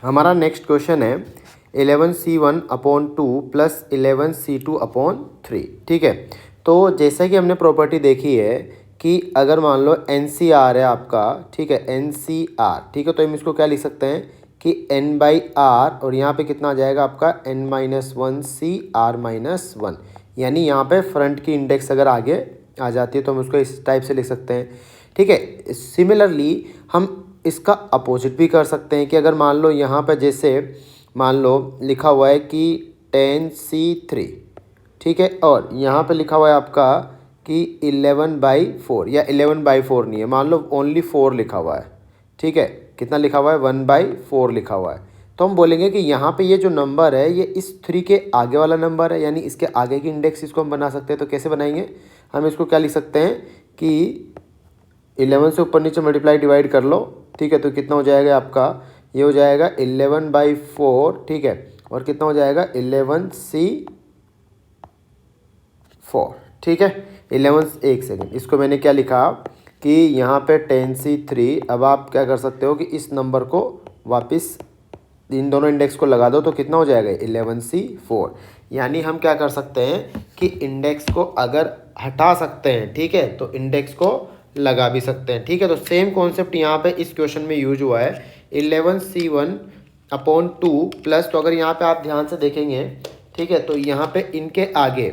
हमारा next question है 11C1/2 plus 11C2/3। ठीक है, तो जैसा कि हमने प्रॉपर्टी देखी है कि अगर मान लो NCR है आपका, ठीक है, NCR, ठीक है, तो हम इसको क्या लिख सकते हैं कि N/R और यहाँ पे कितना आ जाएगा आपका N-1CR-1, यानी यहाँ पे फ्रंट की इंडेक्स अगर आगे आ जाती है तो हम उसको इस टाइप से लिख सकते हैं। ठीक है, सिमिलरली हम इसका अपोजिट भी कर सकते हैं कि अगर मान लो यहाँ पर जैसे मान लो लिखा हुआ है कि 10C3, ठीक है, और यहाँ पे लिखा हुआ है आपका कि 11/4 या 11/4 नहीं है, मान लो ओनली 4 लिखा हुआ है। ठीक है, कितना लिखा हुआ है 1/4 लिखा हुआ है। तो हम बोलेंगे कि यहाँ पे ये जो नंबर है ये इस 3 के आगे वाला नंबर है, यानी इसके आगे की इंडेक्स इसको हम बना सकते हैं। तो कैसे बनाएंगे, हम इसको क्या लिख सकते हैं कि 11 से ऊपर नीचे मल्टीप्लाई डिवाइड कर लो। ठीक है, तो कितना हो जाएगा आपका, ये हो जाएगा 11/4। ठीक है, और कितना हो जाएगा 11C4। ठीक है, 11, एक सेकेंड, इसको मैंने क्या लिखा कि यहाँ पे 10C3। अब आप क्या कर सकते हो कि इस नंबर को वापस इन दोनों इंडेक्स को लगा दो तो कितना हो जाएगा 11C4। यानी हम क्या कर सकते हैं कि इंडेक्स को अगर हटा सकते हैं, ठीक है, तो इंडेक्स को लगा भी सकते हैं। ठीक है, तो सेम कॉन्सेप्ट यहाँ पे इस क्वेश्चन में यूज हुआ है 11C1/2 प्लस, तो अगर यहाँ पे आप ध्यान से देखेंगे, ठीक है, तो यहाँ पे इनके आगे,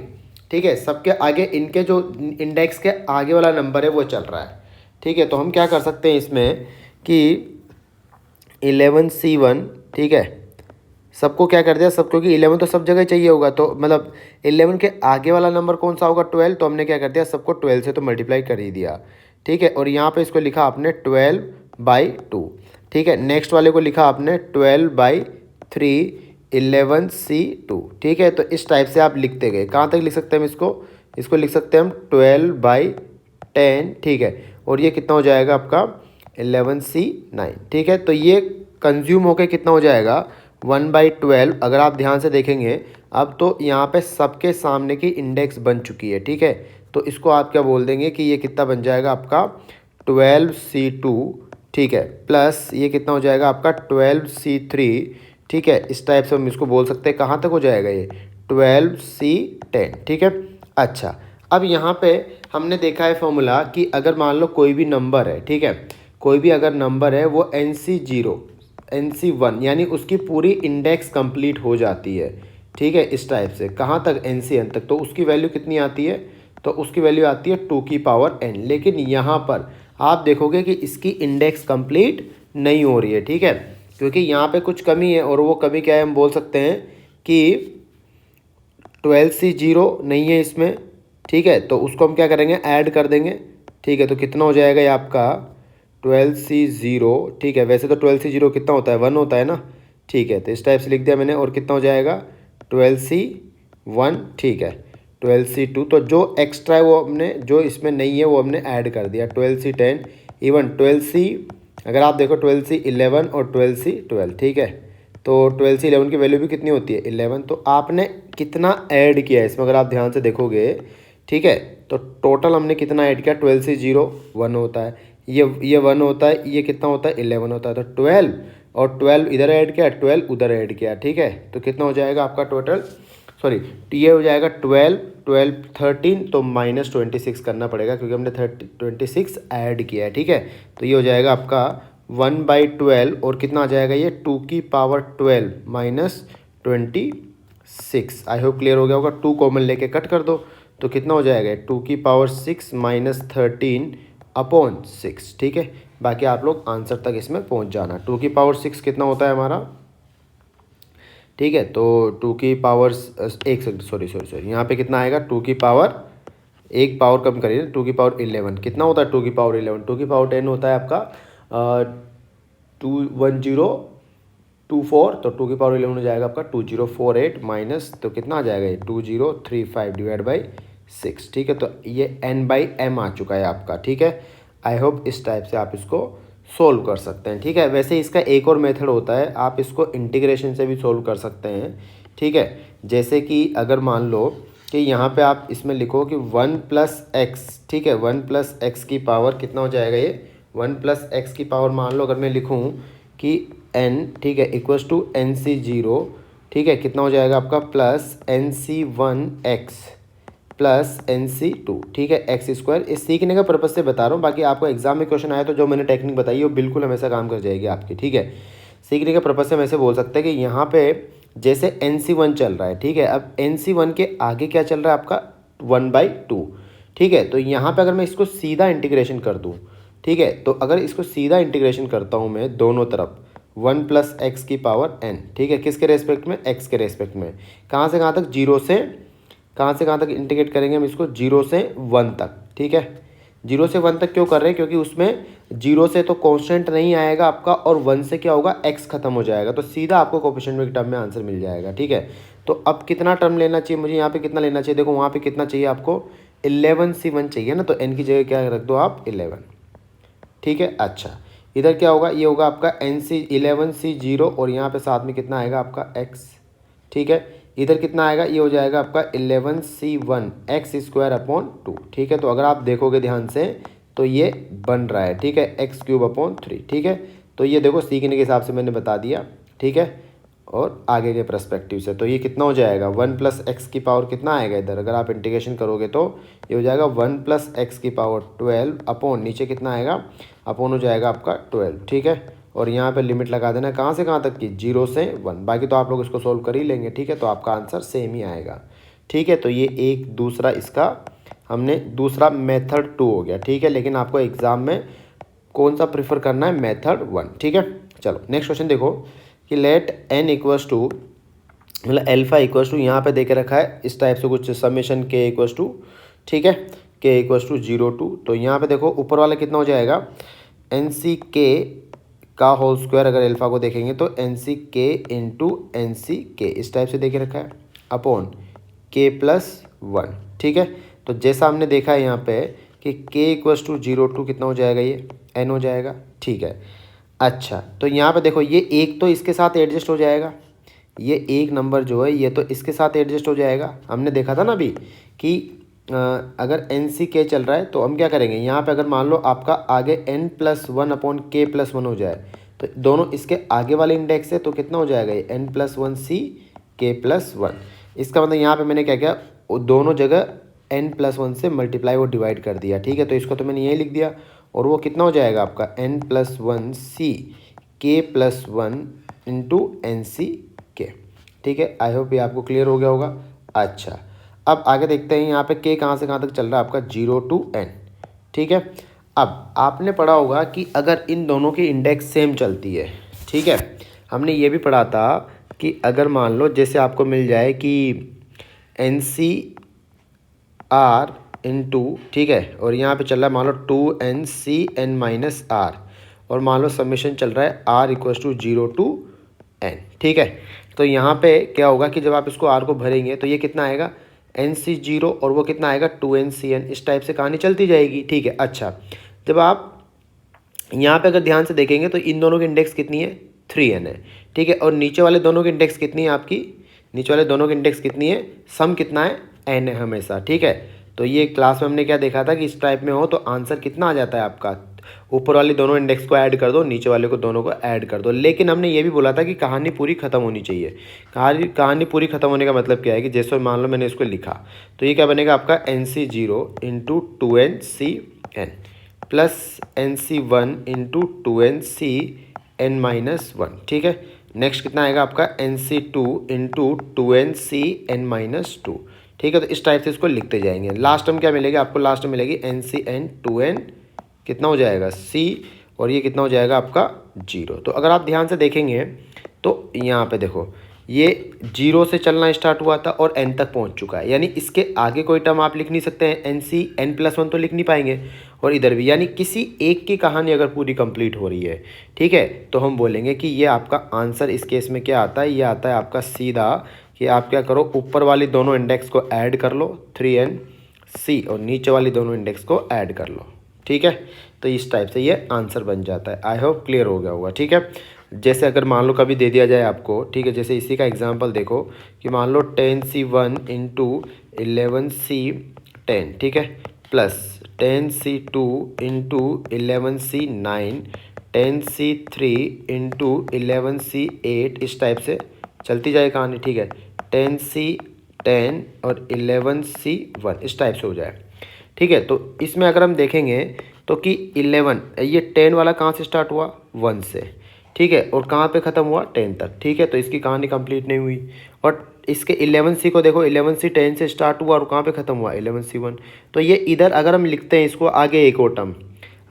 ठीक है, सबके आगे इनके जो इंडेक्स के आगे वाला नंबर है वो चल रहा है। ठीक है, तो हम क्या कर सकते हैं इसमें कि 11C1, ठीक है, सबको क्या कर दिया, सब, क्योंकि 11 तो सब जगह चाहिए होगा, तो मतलब 11 के आगे वाला नंबर कौन सा होगा 12, तो हमने क्या कर दिया सबको 12 से तो मल्टीप्लाई कर ही दिया। ठीक है, और यहाँ पे इसको लिखा आपने 12/2। ठीक है, नेक्स्ट वाले को लिखा आपने 12/3 11C2। ठीक है, तो इस टाइप से आप लिखते गए। कहाँ तक लिख सकते हैं हम इसको लिख सकते हैं हम 12/10। ठीक है, और ये कितना हो जाएगा आपका 11C9। ठीक है, तो ये कंज्यूम होके कितना हो जाएगा 1/12। अगर आप ध्यान से देखेंगे अब तो यहाँ पे सबके सामने की इंडेक्स बन चुकी है। ठीक है, तो इसको आप क्या बोल देंगे कि ये कितना बन जाएगा आपका 12C2। ठीक है, प्लस ये कितना हो जाएगा आपका 12C3। ठीक है, इस टाइप से हम इसको बोल सकते हैं। कहाँ तक हो जाएगा ये 12C10। ठीक है, अच्छा, अब यहाँ पे हमने देखा है फॉर्मूला कि अगर मान लो कोई भी नंबर है, ठीक है, कोई भी अगर नंबर है वो NC0 NC1 यानी उसकी पूरी इंडेक्स कंप्लीट हो जाती है। ठीक है, इस टाइप से कहाँ तक NCN तक, तो उसकी वैल्यू कितनी आती है, तो उसकी वैल्यू आती है 2n। लेकिन यहाँ पर आप देखोगे कि इसकी इंडेक्स कंप्लीट नहीं हो रही है। ठीक है, क्योंकि यहाँ पे कुछ कमी है, और वो कमी क्या है हम बोल सकते हैं कि 12C0 नहीं है इसमें। ठीक है, तो उसको हम क्या करेंगे ऐड कर देंगे। ठीक है, तो कितना हो जाएगा ये आपका 12C0। ठीक है, वैसे तो 12C0 कितना होता है 1 होता है ना। ठीक है, तो इस टाइप से लिख दिया मैंने, और कितना हो जाएगा 12C1। ठीक है, 12C2, तो जो एक्स्ट्रा है वो हमने, जो इसमें नहीं है वो हमने ऐड कर दिया 12C10। इवन 12C, अगर आप देखो 12C11 और 12C12। ठीक है, तो 12C11 की वैल्यू भी कितनी होती है 11। तो आपने कितना ऐड किया है इसमें अगर आप ध्यान से देखोगे, ठीक है, तो टोटल हमने कितना ऐड किया 12C0 1 होता है, ये 1 होता है, ये कितना होता है 11 होता है, तो 12 और 12 इधर ऐड किया, 12 उधर ऐड किया। ठीक है, तो कितना हो जाएगा आपका टोटल, सॉरी, ये हो जाएगा 12 12 13, तो -26 करना पड़ेगा क्योंकि हमने 26 ऐड किया है। ठीक है, तो ये हो जाएगा आपका 1/12, और कितना आ जाएगा ये 2^12 -26। आई होप क्लियर हो गया होगा। 2 कॉमन लेके कट कर दो तो कितना हो जाएगा 2^6 -13/6। ठीक है, बाकी आप लोग आंसर तक इसमें पहुंच जाना। 2^6 कितना होता है हमारा, ठीक है, तो 1 सेकंड, सॉरी, यहाँ पे कितना आएगा 1 पावर कम करिए, 2^11 कितना होता है 2^11, 2^10 होता है आपका 21024, तो 2^11 हो जाएगा आपका 2048 माइनस, तो कितना आ जाएगा ये 2035/6। ठीक है, तो ये n/m आ चुका है आपका। ठीक है, आई होप इस टाइप से आप इसको सोल्व कर सकते हैं। ठीक है, वैसे इसका एक और मेथड होता है, आप इसको इंटीग्रेशन से भी सोल्व कर सकते हैं। ठीक है, जैसे कि अगर मान लो कि यहाँ पे आप इसमें लिखो कि 1 + x, ठीक है, 1 + x की पावर कितना हो जाएगा ये 1 + x की पावर, मान लो अगर मैं लिखूँ कि एन, ठीक है, equals to n c zero, ठीक है, कितना हो जाएगा आपका plus n c one x plus n c two, ठीक है, एक्स स्क्वायर। इस सीखने का पर्पज से बता रहा हूँ, बाकी आपको एग्जाम में क्वेश्चन आया तो जो मैंने टेक्निक बताई है वो बिल्कुल हमेशा काम कर जाएगी आपकी, ठीक है। सीखने के पर्पज से हम ऐसे बोल सकते हैं कि यहाँ पे जैसे एन सी वन चल रहा है, ठीक है, अब एन सी वन के आगे क्या चल रहा है आपका 1/2, ठीक है। तो यहाँ पे अगर मैं इसको सीधा इंटीग्रेशन कर दूँ, ठीक है, तो अगर इसको सीधा इंटीग्रेशन करता हूँ मैं दोनों तरफ 1 प्लस एक्स की पावर एन, ठीक है, किसके रेस्पेक्ट में, एक्स के रेस्पेक्ट में, कहाँ से कहाँ तक, जीरो से कहाँ से कहाँ तक इंटीग्रेट करेंगे हम इसको, 0 से 1 तक, ठीक है। 0 से 1 तक क्यों कर रहे हैं, क्योंकि उसमें 0 से तो कांस्टेंट नहीं आएगा आपका, और 1 से क्या होगा, x खत्म हो जाएगा, तो सीधा आपको कोफिशिएंट टर्म में आंसर मिल जाएगा, ठीक है। तो अब कितना टर्म लेना चाहिए मुझे, यहाँ पे कितना लेना चाहिए, देखो वहाँ पे कितना चाहिए आपको, 11c1 चाहिए ना, तो n की जगह क्या रख दो आप 11, ठीक है। अच्छा, इधर क्या होगा, ये होगा आपका11c0, और यहाँ पे साथ में कितना आएगा आपका x, ठीक है। इधर कितना आएगा, ये हो जाएगा आपका 11c1 एक्स स्क्वायर अपॉन 2, ठीक है। तो अगर आप देखोगे ध्यान से तो ये बन रहा है, ठीक है, एक्स क्यूब अपॉन 3, ठीक है। तो ये देखो सीखने के हिसाब से मैंने बता दिया, ठीक है, और आगे के पर्सपेक्टिव से तो ये कितना हो जाएगा, 1 प्लस एक्स की पावर कितना आएगा इधर, अगर आप इंटीग्रेशन करोगे तो ये हो जाएगा 1 प्लस एक्स की पावर 12 अपॉन नीचे कितना आएगा, अपॉन हो जाएगा आपका 12, ठीक है। और यहाँ पे लिमिट लगा देना कहाँ से कहाँ तक की, 0 से 1, बाकी तो आप लोग इसको सोल्व कर ही लेंगे, ठीक है। तो आपका आंसर सेम ही आएगा, ठीक है। तो ये एक दूसरा इसका हमने दूसरा मेथड 2 हो गया, ठीक है। लेकिन आपको एग्ज़ाम में कौन सा प्रीफर करना है, मेथड 1, ठीक है। चलो नेक्स्ट क्वेश्चन देखो कि लेट एन इक्वल्स टू, मतलब एल्फा इक्वल्स टू, यहाँ पे दे के रखा है इस टाइप से कुछ समेशन के इक्वल्स टू, ठीक है, के इक्वल्स टू 0 to, तो यहाँ पे देखो ऊपर वाला कितना हो जाएगा, एन सी के का होल स्क्वायर, अगर एल्फा को देखेंगे तो एन सी के इंटू एन सी के इस टाइप से देखे रखा है अपॉन के प्लस 1, ठीक है। तो जैसा हमने देखा है यहाँ पे कि के इक्वल्स टू 0 to कितना हो जाएगा, ये एन हो जाएगा, ठीक है। अच्छा, तो यहाँ पे देखो ये एक तो इसके साथ एडजस्ट हो जाएगा, ये एक नंबर जो है ये तो इसके साथ एडजस्ट हो जाएगा, हमने देखा था ना अभी कि अगर एन सी के चल रहा है तो हम क्या करेंगे, यहाँ पे अगर मान लो आपका आगे एन प्लस 1 अपॉन के प्लस 1 हो जाए, तो दोनों इसके आगे वाले इंडेक्स है, तो कितना हो जाएगा ये एन प्लस 1 सी के प्लस 1। इसका मतलब यहाँ पे मैंने क्या किया, दोनों जगह एन प्लस 1 से मल्टीप्लाई और डिवाइड कर दिया, ठीक है। तो इसको तो मैंने यही लिख दिया, और वो कितना हो जाएगा आपका एन प्लस 1 सी के प्लस 1 इंटू एन सी के, ठीक है। आई होप ये आपको क्लियर हो गया होगा। अच्छा, अब आगे देखते हैं यहाँ पे के कहाँ से कहाँ तक चल रहा है आपका, 0 to n, ठीक है। अब आपने पढ़ा होगा कि अगर इन दोनों की इंडेक्स सेम चलती है, ठीक है, हमने ये भी पढ़ा था कि अगर मान लो जैसे आपको मिल जाए कि एन सी आर इंटू, ठीक है, और यहाँ पे चल रहा है मान लो 2nCn-r, और मान लो समेशन चल रहा है r equals to 0 to n, ठीक है। तो यहाँ पे क्या होगा कि जब आप इसको r को भरेंगे तो ये कितना आएगा, nc0, और वो कितना आएगा 2nCn, इस टाइप से कहानी चलती जाएगी, ठीक है। अच्छा, जब आप यहाँ पे अगर ध्यान से देखेंगे तो इन दोनों की इंडेक्स कितनी है, 3n है, ठीक है, और नीचे वाले दोनों की इंडेक्स कितनी है आपकी, नीचे वाले दोनों की इंडेक्स कितनी है, सम कितना है, n है हमेशा, ठीक है। तो ये क्लास में हमने क्या देखा था कि इस टाइप में हो तो आंसर कितना आ जाता है आपका, ऊपर वाले दोनों इंडेक्स को ऐड कर दो, नीचे वाले को दोनों को ऐड कर दो। लेकिन हमने ये भी बोला था कि कहानी पूरी खत्म होनी चाहिए। कहानी पूरी खत्म होने का मतलब क्या है कि जैसे मान लो मैंने इसको लिखा, तो ये क्या बनेगा आपका NC0 into 2NCn plus NC1 into 2NCn-1, ठीक है। नेक्स्ट कितना आएगा आपका NC2 इंटू 2NCn-2, ठीक है। तो इस टाइप से इसको लिखते जाएंगे। लास्ट में क्या मिलेगा आपको, लास्ट में मिलेगी NCn-2n, कितना हो जाएगा C, और ये कितना हो जाएगा आपका 0। तो अगर आप ध्यान से देखेंगे तो यहाँ पे देखो ये 0 से चलना स्टार्ट हुआ था और n तक पहुँच चुका है, यानी इसके आगे कोई टर्म आप लिख नहीं सकते हैं, NCn+1 तो लिख नहीं पाएंगे, और इधर भी, यानी किसी एक की कहानी अगर पूरी कंप्लीट हो रही है, ठीक है, तो हम बोलेंगे कि ये आपका आंसर इस केस में क्या आता है, ये आता है आपका सीधा कि आप क्या करो, ऊपर वाली दोनों इंडेक्स को ऐड कर लो 3nC, और नीचे वाली दोनों इंडेक्स को ऐड कर लो, ठीक है। तो इस टाइप से ये आंसर बन जाता है। आई होप क्लियर हो गया होगा, ठीक है। जैसे अगर मान लो कभी दे दिया जाए आपको, ठीक है, जैसे इसी का एग्जांपल देखो कि मान लो 10C1 इंटू 11C10, ठीक है, plus 10C2 into 11C9 10C3 into 11C8 इस टाइप से चलती जाए कहानी, ठीक है। 10C10 और 11C1 इस टाइप से हो जाए, ठीक है। तो इसमें अगर हम देखेंगे तो कि 11 ये 10 वाला कहाँ से स्टार्ट हुआ, 1 से, ठीक है, और कहाँ पे ख़त्म हुआ, 10 तक, ठीक है। तो इसकी कहानी कंप्लीट नहीं हुई। और इसके 11C को देखो, 11C 10 से स्टार्ट हुआ और कहाँ पे ख़त्म हुआ, 11C1। तो ये इधर अगर हम लिखते हैं इसको आगे एक और टर्म,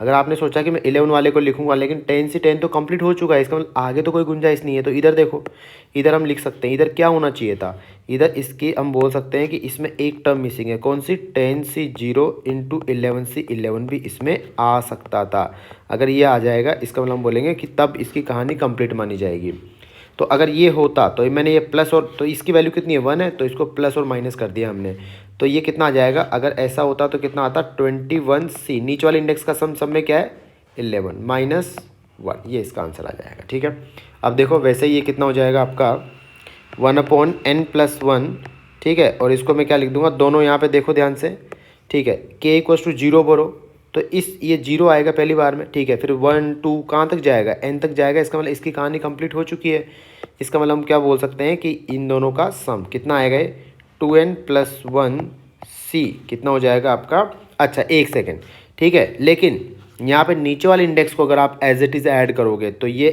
अगर आपने सोचा कि मैं 11 वाले को लिखूंगा, लेकिन 10C10 तो कंप्लीट हो चुका है, इसका मतलब आगे तो कोई गुंजाइश नहीं है। तो इधर देखो, इधर हम लिख सकते हैं, इधर क्या होना चाहिए था, इधर इसकी हम बोल सकते हैं कि इसमें एक टर्म मिसिंग है, कौन सी, 10C0 इंटू 11C11 भी इसमें आ सकता था। अगर ये आ जाएगा इसका मतलब हम बोलेंगे कि तब इसकी कहानी कंप्लीट मानी जाएगी। तो अगर ये होता तो मैंने ये प्लस, और तो इसकी वैल्यू कितनी है, 1 है, तो इसको प्लस और माइनस कर दिया हमने। तो ये कितना आ जाएगा, अगर ऐसा होता तो कितना आता, 21C, नीचे वाले इंडेक्स का सब में क्या है, 11 माइनस 1, ये इसका आंसर आ जाएगा, ठीक है। अब देखो वैसे ही ये कितना हो जाएगा आपका 1/n+1, ठीक है। और इसको मैं क्या लिख दूंगा, दोनों यहाँ पे देखो ध्यान से, ठीक है। k = 0 बोलो तो इस ये 0 आएगा पहली बार में, ठीक है। फिर 1 2 कहाँ तक जाएगा, n तक जाएगा, इसका मतलब इसकी कहानी कंप्लीट हो चुकी है। इसका मतलब हम क्या बोल सकते हैं कि इन दोनों का सम कितना आएगा, 2n+1c कितना हो जाएगा आपका। अच्छा एक सेकेंड, ठीक है, लेकिन यहाँ पे नीचे वाले इंडेक्स को अगर आप एज इट इज़ ऐड करोगे तो ये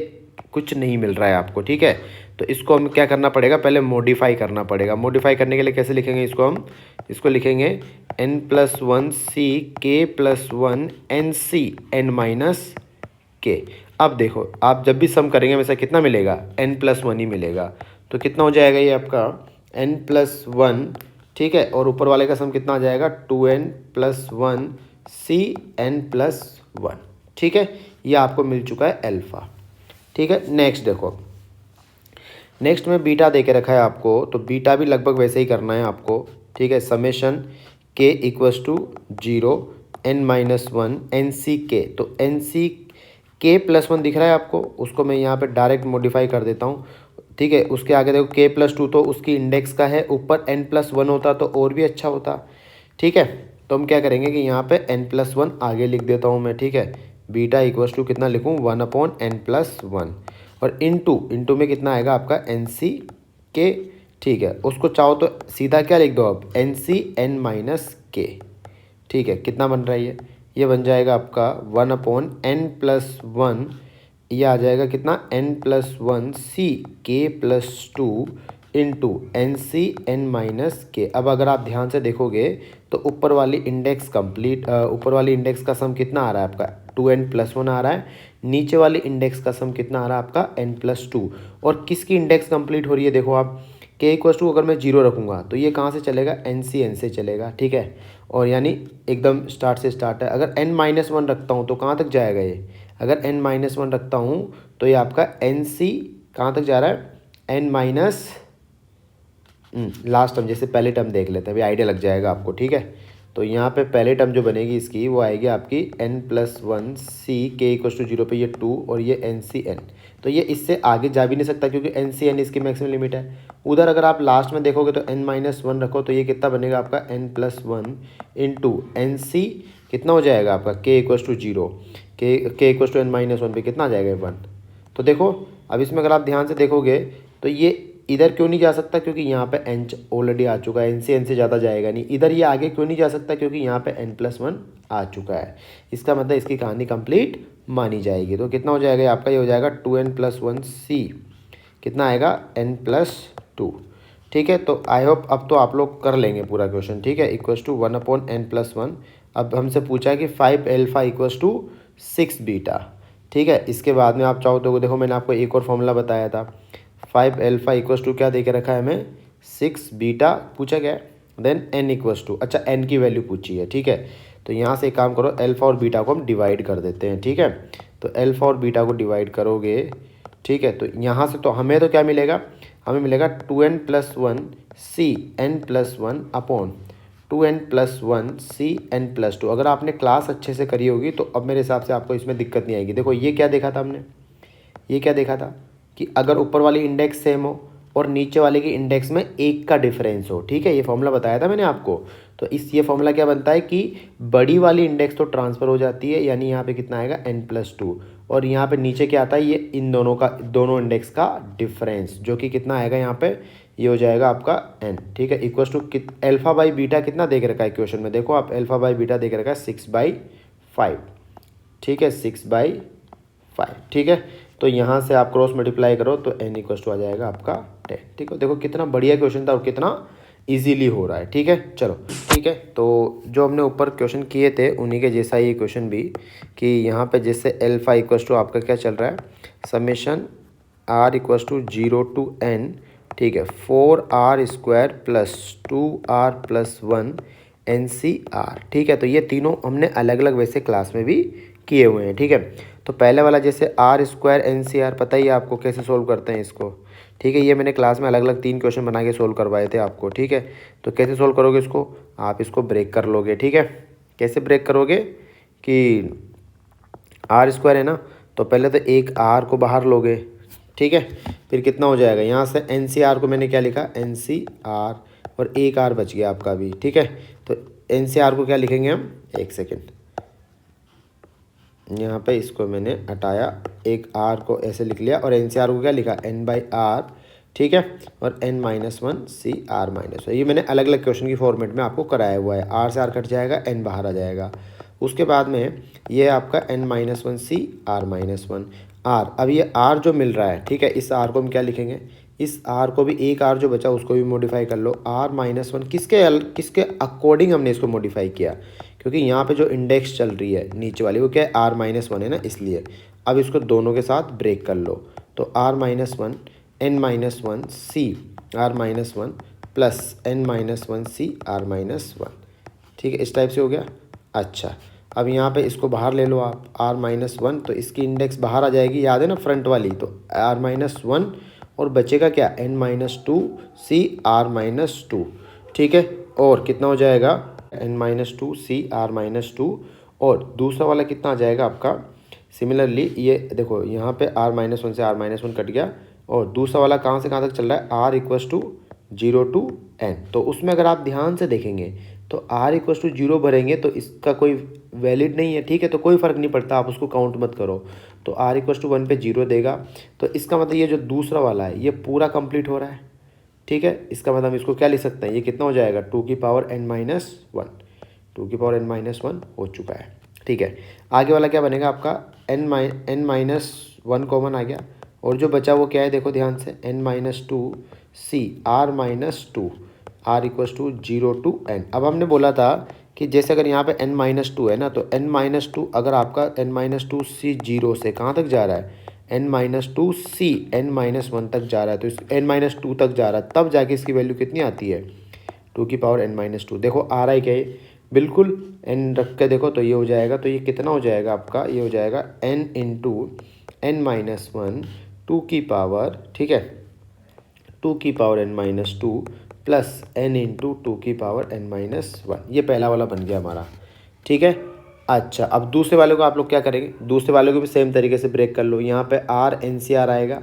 कुछ नहीं मिल रहा है आपको, ठीक है। तो इसको हम क्या करना पड़ेगा, पहले मॉडिफाई करना पड़ेगा। मॉडिफाई करने के लिए कैसे लिखेंगे इसको, हम इसको लिखेंगे n+1c k+1 nc n-k। अब देखो आप जब भी सम करेंगे वैसे कितना मिलेगा, n+1 ही मिलेगा। तो कितना हो जाएगा ये आपका n+1, ठीक है। और ऊपर वाले का सम कितना आ जाएगा, 2n+1c n+1, ठीक है। ये आपको मिल चुका है अल्फ़ा, ठीक है। नेक्स्ट देखो, नेक्स्ट में बीटा दे के रखा है आपको, तो बीटा भी लगभग वैसे ही करना है आपको, ठीक है। समेशन k = 0 n-1 nck, तो nck+1 दिख रहा है आपको, उसको मैं यहाँ पे डायरेक्ट मॉडिफाई कर देता हूँ, ठीक है। उसके आगे देखो k+2 तो उसकी इंडेक्स का है, ऊपर n+1 होता तो और भी अच्छा होता, ठीक है। तो हम क्या करेंगे कि यहाँ पे n+1 आगे लिख देता हूँ मैं, ठीक है। बीटा = कितना लिखूँ, 1/n+1 और इंटू में कितना आएगा आपका nck, ठीक है। उसको चाहो तो सीधा क्या लिख दो अब, nc n-k, ठीक है। कितना बन रहा है ये बन जाएगा आपका 1/n+1, ये आ जाएगा कितना, n+1c k+2 into nc n-k। अब अगर आप ध्यान से देखोगे तो ऊपर वाली इंडेक्स ऊपर वाली इंडेक्स का सम कितना आ रहा है आपका, 2n+1 आ रहा है। नीचे वाली इंडेक्स का सम कितना आ रहा है आपका, n+2। और किसकी इंडेक्स कंप्लीट हो रही है, देखो आप k = अगर मैं 0 रखूँगा तो ये कहाँ से चलेगा, n से चलेगा, ठीक है। और यानी एकदम स्टार्ट से स्टार्ट है। अगर n-1 रखता हूँ तो कहाँ तक जाएगा ये, अगर n-1 रखता हूँ तो ये आपका nc कहाँ तक जा रहा है, लास्ट टर्म, जैसे पहले टर्म देख लेते हैं, अभी आइडिया लग जाएगा आपको, ठीक है। तो यहाँ पे पहले टर्म जो बनेगी इसकी वो आएगी आपकी n+1c k = 0 पे ये 2 और ये nc n। तो ये इससे आगे जा भी नहीं सकता क्योंकि nc n इसकी मैक्सिमम लिमिट है। उधर अगर आप लास्ट में देखोगे तो n-1 रखो तो ये कितना बनेगा आपका, n+1 इंटू nc कितना हो जाएगा आपका, k = 0, k = n-1 पे कितना आ जाएगा, 1। तो देखो अब इसमें अगर आप ध्यान से देखोगे तो ये इधर क्यों नहीं जा सकता, क्योंकि यहाँ पे n ऑलरेडी आ चुका है, n से ज़्यादा जाएगा नहीं। इधर ये आगे क्यों नहीं जा सकता, क्योंकि यहाँ पे n+1 आ चुका है। इसका मतलब इसकी कहानी कंप्लीट मानी जाएगी। तो कितना हो जाएगा आपका, ये हो जाएगा 2n+1c, कितना आएगा, n+2, ठीक है। तो आई होप अब तो आप लोग कर लेंगे पूरा क्वेश्चन, ठीक है। = 1/n+1। अब हमसे पूछा है कि 5α = 6β, ठीक है। इसके बाद में आप चाहो तो देखो मैंने आपको एक और फॉर्मूला बताया था, 5α = क्या दे के रखा है हमें, 6β पूछा गया है। देन n = अच्छा n की वैल्यू पूछी है, ठीक है। तो यहाँ से एक काम करो, अल्फ़ा और बीटा को हम डिवाइड कर देते हैं, ठीक है। तो अल्फ़ा और बीटा को डिवाइड करोगे, ठीक है। तो यहाँ से तो हमें तो क्या मिलेगा, हमें मिलेगा 2n+1c n+1 upon 2n+1c n+2। अगर आपने क्लास अच्छे से करी होगी तो अब मेरे हिसाब से आपको इसमें दिक्कत नहीं आएगी। देखो ये क्या देखा था हमने, ये क्या देखा था कि अगर ऊपर वाली इंडेक्स सेम हो और नीचे वाले की इंडेक्स में 1 का डिफरेंस हो, ठीक है। ये फॉर्मूला बताया था मैंने आपको। तो ये फॉर्मूला क्या बनता है कि बड़ी वाली इंडेक्स तो ट्रांसफ़र हो जाती है, यानी यहाँ पे कितना आएगा, n+2, और यहाँ पे नीचे क्या आता है, ये इन दोनों इंडेक्स का डिफरेंस, जो कि कितना आएगा यहाँ पे, ये हो जाएगा आपका n, ठीक है, equal to alpha by beta कितना देख रखा है क्वेश्चन में, देखो आप अल्फा बाई बीटा देख रखा है 6/5, ठीक है, 6/5, ठीक है। तो यहाँ से आप क्रॉस मल्टीप्लाई करो तो n इक्वल टू आ जाएगा आपका 10, ठीक है। देखो कितना बढ़िया क्वेश्चन था और कितना इजीली हो रहा है, ठीक है। चलो ठीक है, तो जो हमने ऊपर क्वेश्चन किए थे उन्हीं के जैसा ये क्वेश्चन भी, कि यहाँ पे जैसे अल्फा इक्वल टू आपका क्या चल रहा है, summation r equal to 0 to n, ठीक है, 4r² plus 2r plus 1 NCR, ठीक है। तो ये तीनों हमने अलग अलग वैसे क्लास में भी किए हुए हैं, ठीक है। तो पहले वाला जैसे r² NCR पता ही है आपको कैसे सोल्व करते हैं इसको, ठीक है। ये मैंने क्लास में अलग अलग 3 क्वेश्चन बना के सोल्व करवाए थे आपको, ठीक है। तो कैसे सोल्व करोगे इसको, आप इसको ब्रेक कर लोगे, ठीक है। कैसे ब्रेक करोगे कि r² है ना, तो पहले तो एक r को बाहर लोगे, ठीक है। फिर कितना हो जाएगा, यहाँ से NCR को मैंने क्या लिखा, NCR, और एक r बच गया आपका भी, ठीक है। तो NCR को क्या लिखेंगे हम, एक सेकेंड, यहाँ पे इसको मैंने हटाया, एक r को ऐसे लिख लिया, और NCR को क्या लिखा, n/r, ठीक है, और n-1 CR-1, ये मैंने अलग अलग क्वेश्चन की फॉर्मेट में आपको कराया हुआ है। r से r कट जाएगा, n बाहर आ जाएगा। उसके बाद में ये आपका n-1 CR-1 r, अब ये r जो मिल रहा है, ठीक है, इस r को हम क्या लिखेंगे, इस r को भी, एक r जो बचा उसको भी मॉडिफाई कर लो, r-1 किसके अकॉर्डिंग हमने इसको मॉडिफाई किया, क्योंकि यहाँ पे जो इंडेक्स चल रही है नीचे वाली वो क्या है, r-1 है ना, इसलिए। अब इसको दोनों के साथ ब्रेक कर लो, तो r-1 n-1 c r-1 plus n-1 c r-1, ठीक है, इस टाइप से हो गया। अच्छा, अब यहाँ पे इसको बाहर ले लो आप, r-1, तो इसकी इंडेक्स बाहर आ जाएगी, याद है ना फ्रंट वाली, तो r-1, और बचेगा क्या, n-2 c r-2, ठीक है। और कितना हो जाएगा, n-2 c r-2, और दूसरा वाला कितना आ जाएगा आपका, सिमिलरली ये देखो यहाँ पे r-1 से r-1 कट गया, और दूसरा वाला कहाँ से कहाँ तक चल रहा है, r equal to 0 to n। तो उसमें अगर आप ध्यान से देखेंगे तो r इक्वल टू 0 भरेंगे तो इसका कोई वैलिड नहीं है, ठीक है, तो कोई फ़र्क नहीं पड़ता, आप उसको काउंट मत करो। तो r इक्वल टू 1 पे 0 देगा, तो इसका मतलब ये जो दूसरा वाला है ये पूरा कंप्लीट हो रहा है, ठीक है। इसका मतलब हम इसको क्या लिख सकते हैं, ये कितना हो जाएगा, 2 की पावर n-1, 2 की पावर n-1 हो चुका है, ठीक है। आगे वाला क्या बनेगा आपका, n-1 कॉमन आ गया, और जो बचा वो क्या है, देखो ध्यान से, n-2 c r-2, r equal to 0 to n। अब हमने बोला था कि जैसे अगर यहाँ पे n-2 है ना, तो n-2 अगर आपका n-2 c 0 से कहाँ तक जा रहा है, n-2 c n-1 तक जा रहा है, तो इस n-2 तक जा रहा है, तब जाके इसकी वैल्यू कितनी आती है, 2 की पावर n-2। देखो आ रहा है क्या, ये बिल्कुल n रख के देखो, तो ये हो जाएगा, तो ये कितना हो जाएगा आपका, ये हो जाएगा n इंटू n-1 2 की पावर, ठीक है, 2 की power n-2 plus n into 2 की पावर n-1, ये पहला वाला बन गया हमारा, ठीक है। अच्छा, अब दूसरे वाले को आप लोग क्या करेंगे, दूसरे वाले को भी सेम तरीके से ब्रेक कर लो, यहाँ पे r NCR आएगा,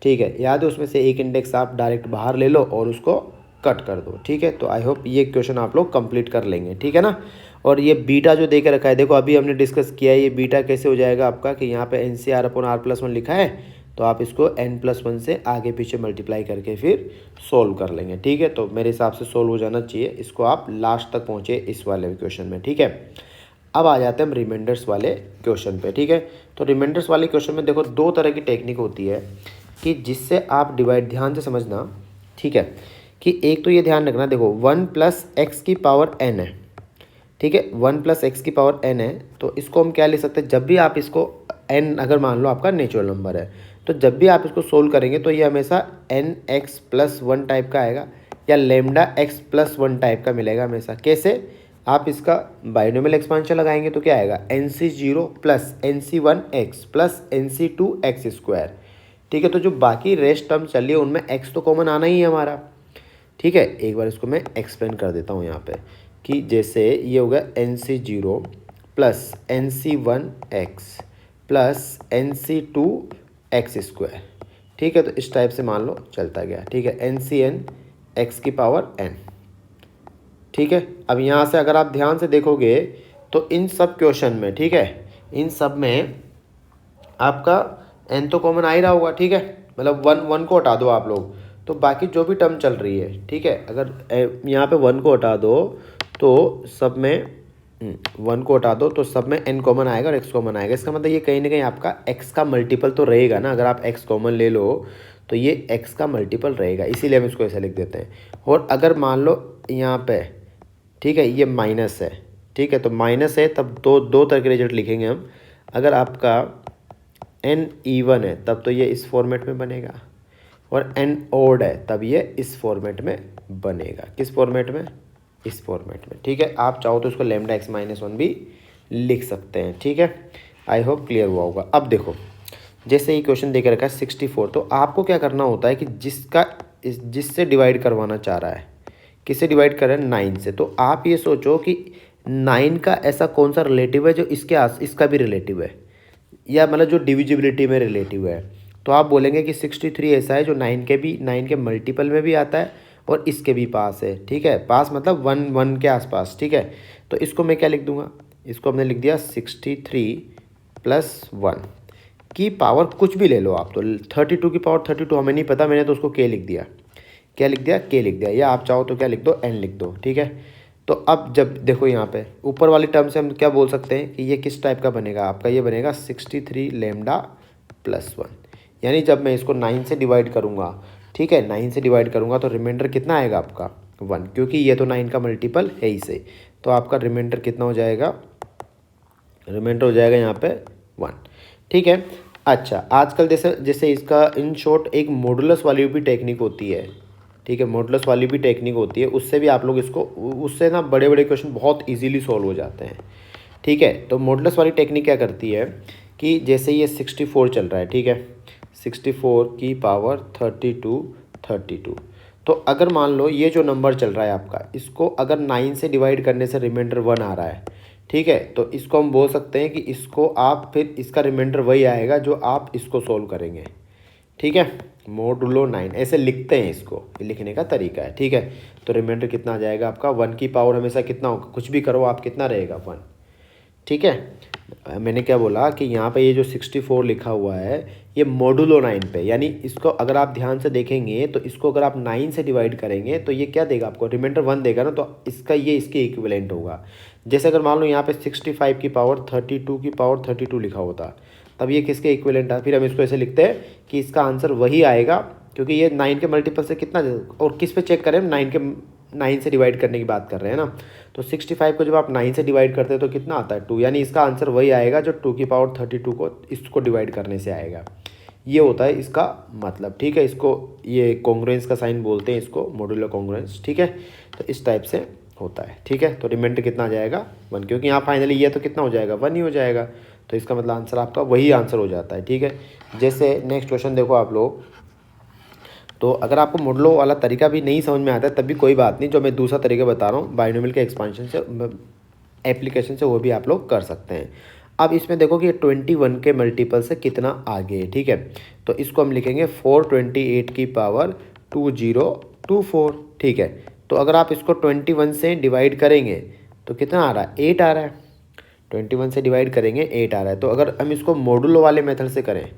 ठीक है, याद है, उसमें से एक इंडेक्स आप डायरेक्ट बाहर ले लो और उसको कट कर दो, ठीक है। तो आई होप ये क्वेश्चन आप लोग कंप्लीट कर लेंगे, ठीक है ना। और ये बीटा जो दे के रखा है, देखो अभी हमने डिस्कस किया है, ये बीटा कैसे हो जाएगा आपका, कि यहाँ पे NCR/r+1 लिखा है, तो आप इसको n+1 से आगे पीछे मल्टीप्लाई करके फिर सोल्व कर लेंगे, ठीक है। तो मेरे हिसाब से सोल्व हो जाना चाहिए, इसको आप लास्ट तक पहुँचे इस वाले क्वेश्चन में, ठीक है। अब आ जाते हैं हम रिमाइंडर्स वाले क्वेश्चन पे, ठीक है। तो रिमाइंडर्स वाले क्वेश्चन में देखो 2 तरह की टेक्निक होती है, कि जिससे आप डिवाइड, ध्यान से समझना, ठीक है, कि एक तो ये ध्यान रखना, देखो 1 + x की पावर n है, ठीक है, 1 + x की पावर n है, तो इसको हम क्या लिख सकते हैं, जब भी आप इसको n अगर मान लो आपका नेचुरल नंबर है, तो जब भी आप इसको सोल्व करेंगे तो ये हमेशा nx+1 टाइप का आएगा, या λx+1 टाइप का मिलेगा हमेशा। कैसे, आप इसका बाइनोमियल एक्सपांशन लगाएंगे तो क्या आएगा, nc0 plus nc1x plus nc2x², ठीक है। तो जो बाकी रेस्ट टर्म चल रही है उनमें x तो कॉमन आना ही है हमारा, ठीक है। एक बार इसको मैं एक्सप्लेन कर देता हूँ यहाँ पे, कि जैसे ये होगा nc0 plus nc1x plus nc2x², ठीक है। तो इस टाइप से मान लो चलता गया, ठीक है, ncn x की पावर n, ठीक है। अब यहाँ से अगर आप ध्यान से देखोगे तो इन सब क्वेश्चन में, ठीक है, इन सब में आपका n तो कॉमन आ ही रहा होगा, ठीक है, मतलब वन वन को हटा दो आप लोग, तो बाकी जो भी टर्म चल रही है, ठीक है, अगर यहाँ पे वन को हटा दो तो सब में वन को हटा दो तो सब में n कॉमन आएगा और x कॉमन आएगा। इसका मतलब ये कहीं ना कहीं आपका x का मल्टीपल तो रहेगा ना, अगर आप x कॉमन ले लो तो ये x का मल्टीपल रहेगा, इसीलिए हम इसको ऐसे लिख देते हैं। और अगर मान लो यहाँ पे, ठीक है, ये माइनस है, ठीक है, तो माइनस है तब दो दो तरह के रिजल्ट लिखेंगे हम। अगर आपका n इवन है तब तो ये इस फॉर्मेट में बनेगा, और n ओड है तब ये इस फॉर्मेट में बनेगा। किस फॉर्मेट में? इस फॉर्मेट में, ठीक है। आप चाहो तो इसको लेमडा x माइनस वन भी लिख सकते हैं, ठीक है। आई होप क्लियर हुआ होगा। अब देखो, जैसे ये क्वेश्चन दे के रखा है 64, तो आपको क्या करना होता है कि जिससे डिवाइड करवाना चाह रहा है, किससे डिवाइड कर रहे हैं? 9 से। तो आप ये सोचो कि 9 का ऐसा कौन सा रिलेटिव है जो इसका भी रिलेटिव है, या मतलब जो डिविजिबिलिटी में रिलेटिव है। तो आप बोलेंगे कि 63 ऐसा है जो 9 के मल्टीपल में भी आता है और इसके भी पास है, ठीक है, पास मतलब 1 के आसपास, ठीक है। तो इसको मैं क्या लिख दूंगा? इसको हमने लिख दिया 63 + 1 की पावर कुछ भी ले लो आप, तो 32 की पावर 32 हमें नहीं पता, मैंने तो उसको k लिख दिया। क्या लिख दिया? k लिख दिया। या आप चाहो तो क्या लिख दो? n लिख दो, ठीक है। तो अब जब देखो यहाँ पे ऊपर वाली टर्म से हम क्या बोल सकते हैं कि ये किस टाइप का बनेगा? आपका ये बनेगा 63 लेमडा + 1, यानी जब मैं इसको 9 से डिवाइड करूँगा, ठीक है, 9 से डिवाइड करूँगा तो रिमाइंडर कितना आएगा आपका? 1, क्योंकि ये तो 9 का मल्टीपल है ही से। तो आपका रिमाइंडर कितना हो जाएगा? रिमाइंडर हो जाएगा यहाँ पे 1, ठीक है। अच्छा, आजकल जैसे जैसे इसका इन शॉर्ट एक मॉडुलस वाली भी टेक्निक होती है, ठीक है, मॉडुलस वाली भी टेक्निक होती है, उससे भी आप लोग इसको, उससे ना बड़े बड़े क्वेश्चन बहुत इजीली सॉल्व हो जाते हैं, ठीक है। तो मॉडुलस वाली टेक्निक क्या करती है कि जैसे ये 64 चल रहा है, ठीक है, 64 की पावर 32, तो अगर मान लो ये जो नंबर चल रहा है आपका, इसको अगर 9 से डिवाइड करने से रिमाइंडर 1 आ रहा है, ठीक है, तो इसको हम बोल सकते हैं कि इसको आप फिर इसका रिमाइंडर वही आएगा जो आप इसको सोल्व करेंगे, ठीक है। मोडुलो 9 ऐसे लिखते हैं इसको, ये लिखने का तरीका है, ठीक है। तो रिमाइंडर कितना आ जाएगा आपका? 1 की पावर हमेशा कितना होगा? कुछ भी करो आप, कितना रहेगा? 1, ठीक है। मैंने क्या बोला कि यहाँ पे ये जो 64 लिखा हुआ है ये मोडुलो 9 पे, यानी इसको अगर आप ध्यान से देखेंगे तो इसको अगर आप 9 से डिवाइड करेंगे तो ये क्या देगा आपको? रिमाइंडर 1 देगा ना, तो इसका ये इसके इक्विवेलेंट होगा। जैसे अगर मान लो यहाँ पे 65 की पावर 32 की पावर 32 लिखा होता, तब ये किसके इक्विवेलेंट है? फिर हम इसको ऐसे लिखते हैं कि इसका आंसर वही आएगा, क्योंकि ये 9 के मल्टीपल से कितना, और किस पे चेक करें? 9 से डिवाइड करने की बात कर रहे हैं ना। तो 65 को जब आप 9 से डिवाइड करते हैं तो कितना आता है? 2, यानी इसका आंसर वही आएगा जो 2 की पावर 32 को इसको डिवाइड करने से आएगा। ये होता है इसका मतलब, ठीक है। इसको ये कॉन्ग्रुएंस का साइन बोलते हैं, इसको मॉड्यूलर कॉन्ग्रुएंस, ठीक है। तो इस टाइप से होता है, ठीक है। तो रिमाइंडर कितना आ जाएगा? 1, क्योंकि यहाँ फाइनली ये तो कितना हो जाएगा? 1 ही हो जाएगा। तो इसका मतलब आंसर आपका वही आंसर हो जाता है, ठीक है। जैसे नेक्स्ट क्वेश्चन देखो आप लोग, तो अगर आपको मॉडलो वाला तरीका भी नहीं समझ में आता है तब भी कोई बात नहीं, जो मैं दूसरा तरीका बता रहा हूँ बाइनोमियल के एक्सपांशन से, एप्लीकेशन से, वो भी आप लोग कर सकते हैं। अब इसमें देखो कि 21 के मल्टीपल से कितना आगे है, ठीक है। तो इसको हम लिखेंगे 428 की पावर 2024, ठीक है। तो अगर आप इसको 21 से डिवाइड करेंगे तो कितना आ रहा है? 8 आ रहा है। 21 से डिवाइड करेंगे 8 आ रहा है। तो अगर हम इसको मॉडुलो वाले मेथड से करें,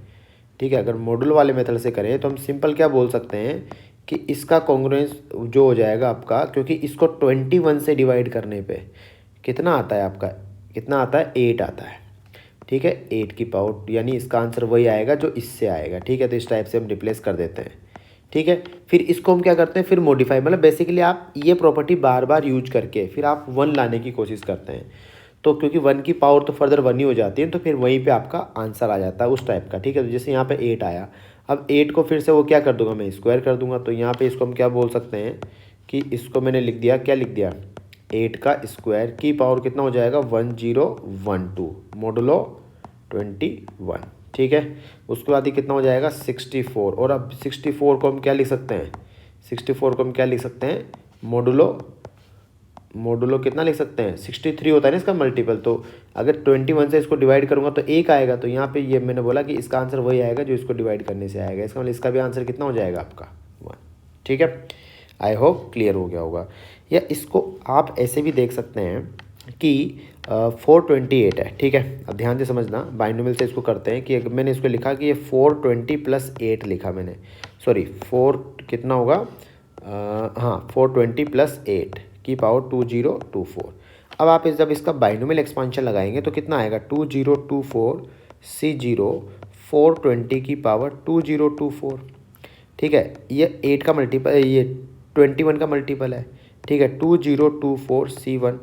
ठीक है, अगर मॉडुलो वाले मेथड से करें तो हम सिंपल क्या बोल सकते हैं कि इसका कॉन्ग्रुएंस जो हो जाएगा आपका, क्योंकि इसको 21 से डिवाइड करने पे कितना आता है आपका? कितना आता है? 8 आता है, ठीक है, 8 की पावर, यानी इसका आंसर वही आएगा जो इससे आएगा, ठीक है। तो इस टाइप से हम रिप्लेस कर देते हैं, ठीक है। फिर इसको हम क्या करते हैं? फिर मॉडिफाई, मतलब बेसिकली आप ये प्रॉपर्टी बार बार यूज करके फिर आप 1 लाने की कोशिश करते हैं। तो क्योंकि 1 की पावर तो फर्दर 1 ही हो जाती है, तो फिर वहीं पे आपका आंसर आ जाता है उस टाइप का, ठीक है। तो जैसे यहाँ पे 8 आया, अब 8 को फिर से वो क्या कर दूंगा? मैं स्क्वायर कर दूंगा। तो यहाँ पे इसको हम क्या बोल सकते हैं कि इसको मैंने लिख दिया, क्या लिख दिया? 8 का स्क्वायर की पावर कितना हो जाएगा? 1012 मोडुलो 21, ठीक है। उसके बाद ये कितना हो जाएगा? 64। और अब 64 को हम क्या लिख सकते हैं? 64 को हम क्या लिख सकते हैं? मोडुलो कितना लिख सकते हैं? 63 होता है ना इसका मल्टीपल। तो अगर 21 से इसको डिवाइड करूंगा तो 1 आएगा। तो यहाँ पे ये मैंने बोला कि इसका आंसर वही आएगा जो इसको डिवाइड करने से आएगा। इसका मतलब इसका भी आंसर कितना हो जाएगा आपका? 1, ठीक है। आई होप क्लियर हो गया होगा। या इसको आप ऐसे भी देख सकते हैं कि 428 है, ठीक है। अब ध्यान से समझना, बाइनोमियल से इसको करते हैं कि अगर मैंने इसको लिखा कि ये 420 प्लस 8 लिखा मैंने, सॉरी 4 कितना होगा, हाँ 420 प्लस 8 की पावर 2024। अब आप जब इसका बाइनोमियल एक्सपांशन लगाएंगे तो कितना आएगा, 2024 C0 420 की पावर 2024, ठीक है। ये 8 का मल्टीपल, ये 21 का मल्टीपल है, ठीक है। 2024 C1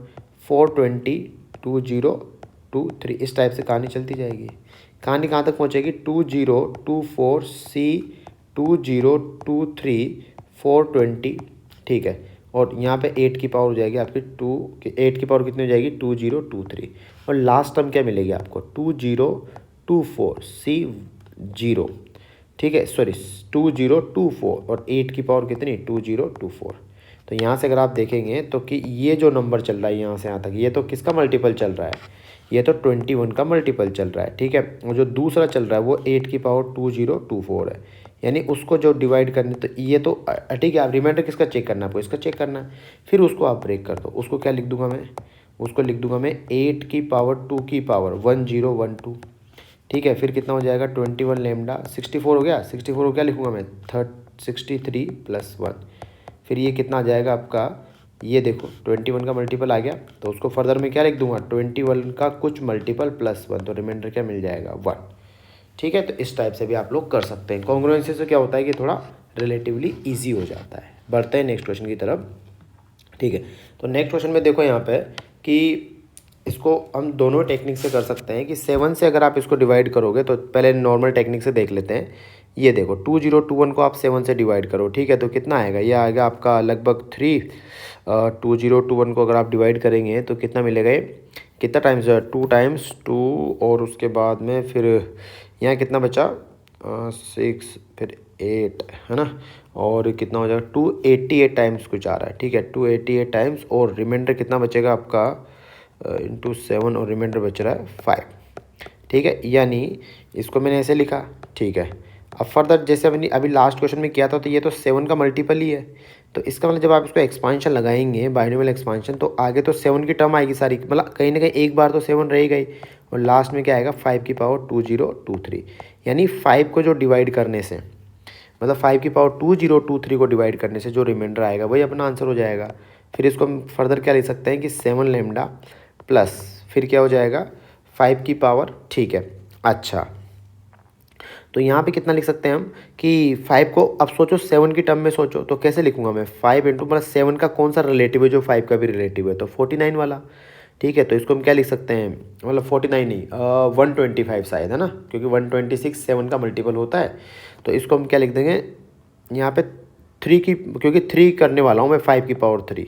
420 2023, इस टाइप से कहानी चलती जाएगी। कहानी कहाँ तक पहुँचेगी, 2024 C 2023 420, ठीक है। और यहाँ पे 8 की पावर हो जाएगी आपकी 8 की पावर कितनी हो जाएगी, 2023। और लास्ट टर्म क्या मिलेगी आपको, 2024 C0, ठीक है, सॉरी 2024 और 8 की पावर कितनी, 2024। तो यहाँ से अगर आप देखेंगे तो कि ये जो नंबर चल रहा है यहाँ से यहाँ तक, ये तो किसका मल्टीपल चल रहा है, ये तो 21 का मल्टीपल चल रहा है, ठीक है। और जो दूसरा चल रहा है वो 8 की पावर 2024 है, यानी उसको जो डिवाइड करने, तो ये तो ठीक है। आप रिमाइंडर किसका चेक करना है आपको, इसका चेक करना है, फिर उसको आप ब्रेक कर दो। उसको क्या लिख दूंगा मैं, उसको लिख दूंगा मैं 8 की पावर 2 की पावर 1012, ठीक है। फिर कितना हो जाएगा, 21 लेमडा 64 हो गया, 64 को क्या लिखूंगा मैं, 63 प्लस 1। फिर ये कितना आ जाएगा आपका, ये देखो 21 का मल्टीपल आ गया, तो उसको फर्दर में क्या लिख दूंगा, 21 का कुछ मल्टीपल प्लस 1, तो रिमाइंडर क्या मिल जाएगा, 1, ठीक है। तो इस टाइप से भी आप लोग कर सकते हैं। कॉन्ग्रुएंसी से क्या होता है कि थोड़ा रिलेटिवली ईजी हो जाता है। बढ़ते हैं नेक्स्ट क्वेश्चन की तरफ, ठीक है। तो नेक्स्ट क्वेश्चन में देखो यहाँ पे कि इसको हम दोनों टेक्निक से कर सकते हैं कि 7 से अगर आप इसको डिवाइड करोगे, तो पहले नॉर्मल टेक्निक से देख लेते हैं। ये देखो 2021 को आप 7 से डिवाइड करो, ठीक है, तो कितना आएगा, ये आएगा आपका लगभग 3। 2021 को अगर आप डिवाइड करेंगे तो कितना मिलेगा, ये कितना टाइम्स, 2 टाइम्स 2, और उसके बाद में फिर यहाँ कितना बचा, 6, फिर 8 है ना, और कितना हो जाएगा 288 टाइम्स कुछ आ रहा है, ठीक है, 288 टाइम्स। और रिमाइंडर कितना बचेगा आपका, इंटू 7, और रिमाइंडर बच रहा है 5, ठीक है। यानी इसको मैंने ऐसे लिखा, ठीक है। अब फर्दर जैसे मैंने अभी लास्ट क्वेश्चन में किया था, तो ये तो 7 का मल्टीपल ही है, तो इसका मतलब जब आप इसको एक्सपांशन लगाएंगे, बाइनोमियल एक्सपांशन, तो आगे तो 7 की टर्म आएगी सारी, मतलब कहीं ना कहीं एक बार तो 7 रहेगा ही, और लास्ट में क्या आएगा, 5 की पावर 2023। यानी 5 को जो डिवाइड करने से, मतलब 5 की पावर 2023 को डिवाइड करने से जो रिमाइंडर आएगा वही अपना आंसर हो जाएगा। फिर इसको हम फर्दर क्या लिख सकते हैं कि 7 लेमडा प्लस फिर क्या हो जाएगा, 5 की पावर, ठीक है। अच्छा, तो यहाँ पे कितना लिख सकते हैं हम कि 5 को, अब सोचो 7 की टर्म में सोचो, तो कैसे लिखूंगा मैं, 5 इंटू मतलब 7 का कौन सा रिलेटिव है जो 5 का भी रिलेटिव है, तो 49 वाला, ठीक है। तो इसको हम क्या लिख सकते हैं, मतलब 49 नहीं, 125 शायद है ना, क्योंकि 126 7 का मल्टीपल होता है। तो इसको हम क्या लिख देंगे यहाँ पे 3 की, क्योंकि 3 करने वाला हूँ मैं 5 की पावर 3,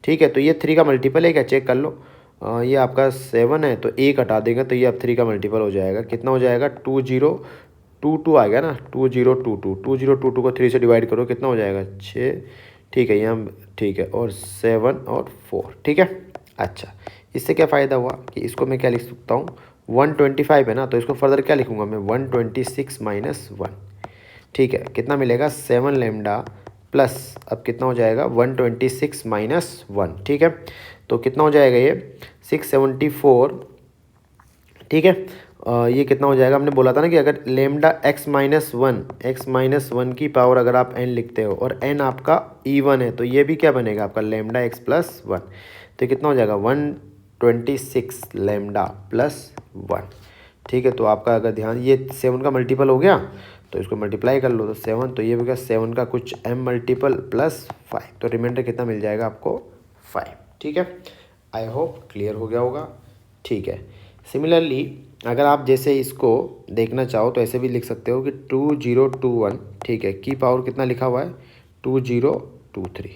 ठीक है। तो ये 3 का मल्टीपल है क्या, चेक कर लो। ये आपका 7 है, तो 1 हटा देंगे तो ये अब 3 का मल्टीपल हो जाएगा, कितना हो जाएगा, 2022 आ गया ना, 2022 को 3 से डिवाइड करो, कितना हो जाएगा, 6, ठीक है, यहाँ ठीक है, और 7 और 4, ठीक है। अच्छा, इससे क्या फ़ायदा हुआ कि इसको मैं क्या लिख सकता हूँ, 125 है ना, तो इसको फर्दर क्या लिखूँगा मैं, 126 माइनस 1, ठीक है। कितना मिलेगा, 7 लेमडा प्लस, अब कितना हो जाएगा, 126 माइनस 1, ठीक है। तो कितना हो जाएगा ये 674, ठीक है। ये कितना हो जाएगा, हमने बोला था ना कि अगर लेमडा x-1 की पावर अगर आप n लिखते हो और n आपका इवन है, तो ये भी क्या बनेगा आपका लेमडा x प्लस 1, तो कितना हो जाएगा 126 लेमडा प्लस 1, ठीक है। तो आपका अगर ध्यान, ये 7 का मल्टीपल हो गया, तो इसको मल्टीप्लाई कर लो, तो 7, तो ये भी क्या 7 का कुछ m मल्टीपल प्लस 5, तो रिमाइंडर कितना मिल जाएगा आपको 5, ठीक है। आई होप क्लियर हो गया होगा, ठीक है। सिमिलरली अगर आप जैसे इसको देखना चाहो तो ऐसे भी लिख सकते हो कि 2021, ठीक है, की पावर कितना लिखा हुआ है 2023।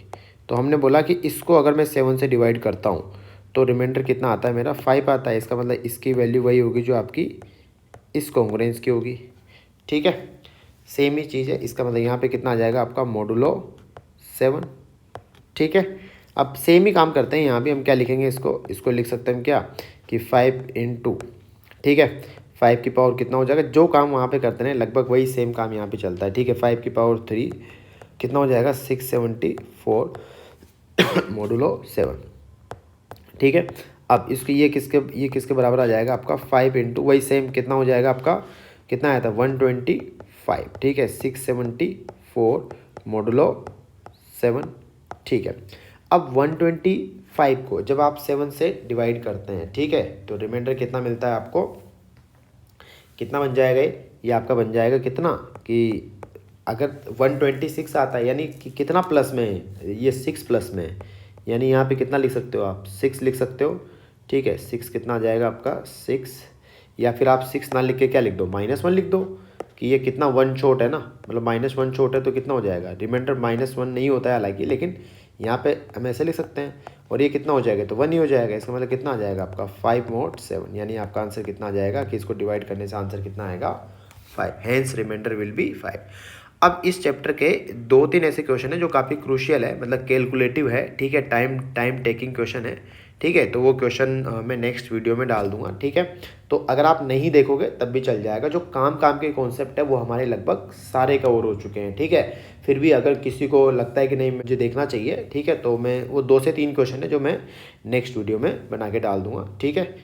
तो हमने बोला कि इसको अगर मैं 7 से डिवाइड करता हूँ तो रिमाइंडर कितना आता है मेरा 5 आता है। इसका मतलब इसकी वैल्यू वही होगी जो आपकी इस कॉन्ग्रुएंस की होगी, ठीक है। सेम ही चीज़ है, इसका मतलब यहाँ पे कितना आ जाएगा आपका मोडुलो 7, ठीक है। अब सेम ही काम करते हैं, यहाँ भी हम क्या लिखेंगे, इसको लिख सकते हैं हम क्या कि 5 इंटू, ठीक है, 5 की पावर कितना हो जाएगा, जो काम वहाँ पे करते हैं लगभग वही सेम काम यहाँ पे चलता है, ठीक है। 5 की पावर 3 कितना हो जाएगा 674 मोडुलो 7, ठीक है। अब इसके ये किसके बराबर आ जाएगा आपका 5 इंटू वही सेम कितना हो जाएगा आपका, कितना आया था 125, ठीक है 674 मोडुलो 7, ठीक है। अब 125 को जब आप 7 से डिवाइड करते हैं, ठीक है, तो रिमाइंडर कितना मिलता है आपको, कितना बन जाएगा ये आपका बन जाएगा कितना कि अगर 126 आता है यानी कि कितना प्लस में है, ये 6 प्लस में है, यानी यहाँ पे कितना लिख सकते हो आप 6 लिख सकते हो, ठीक है। 6 कितना आ जाएगा आपका 6, या फिर आप 6 ना लिख के क्या लिख दो -1 लिख दो कि ये कितना 1 छोट है ना, मतलब -1 छोट है तो कितना हो जाएगा, रिमाइंडर -1 नहीं होता है हालांकि, लेकिन यहाँ पे हम ऐसे लिख सकते हैं। और ये कितना हो जाएगा तो 1 ही हो जाएगा, इसका मतलब कितना आ जाएगा आपका 5 mod 7, यानी आपका आंसर कितना आ जाएगा कि इसको डिवाइड करने से आंसर कितना आएगा 5, हैंस रिमाइंडर विल बी 5। अब इस चैप्टर के 2-3 ऐसे क्वेश्चन है जो काफ़ी क्रूशियल है, मतलब कैलकुलेटिव है, ठीक है, टाइम टेकिंग क्वेश्चन है, ठीक है। तो वो क्वेश्चन मैं नेक्स्ट वीडियो में डाल दूंगा, ठीक है। तो अगर आप नहीं देखोगे तब भी चल जाएगा, जो काम के कॉन्सेप्ट है वो हमारे लगभग सारे कवर हो चुके हैं, ठीक है। फिर भी अगर किसी को लगता है कि नहीं मुझे देखना चाहिए, ठीक है, तो मैं वो 2 से 3 क्वेश्चन है जो मैं नेक्स्ट वीडियो में बना के डाल दूंगा, ठीक है।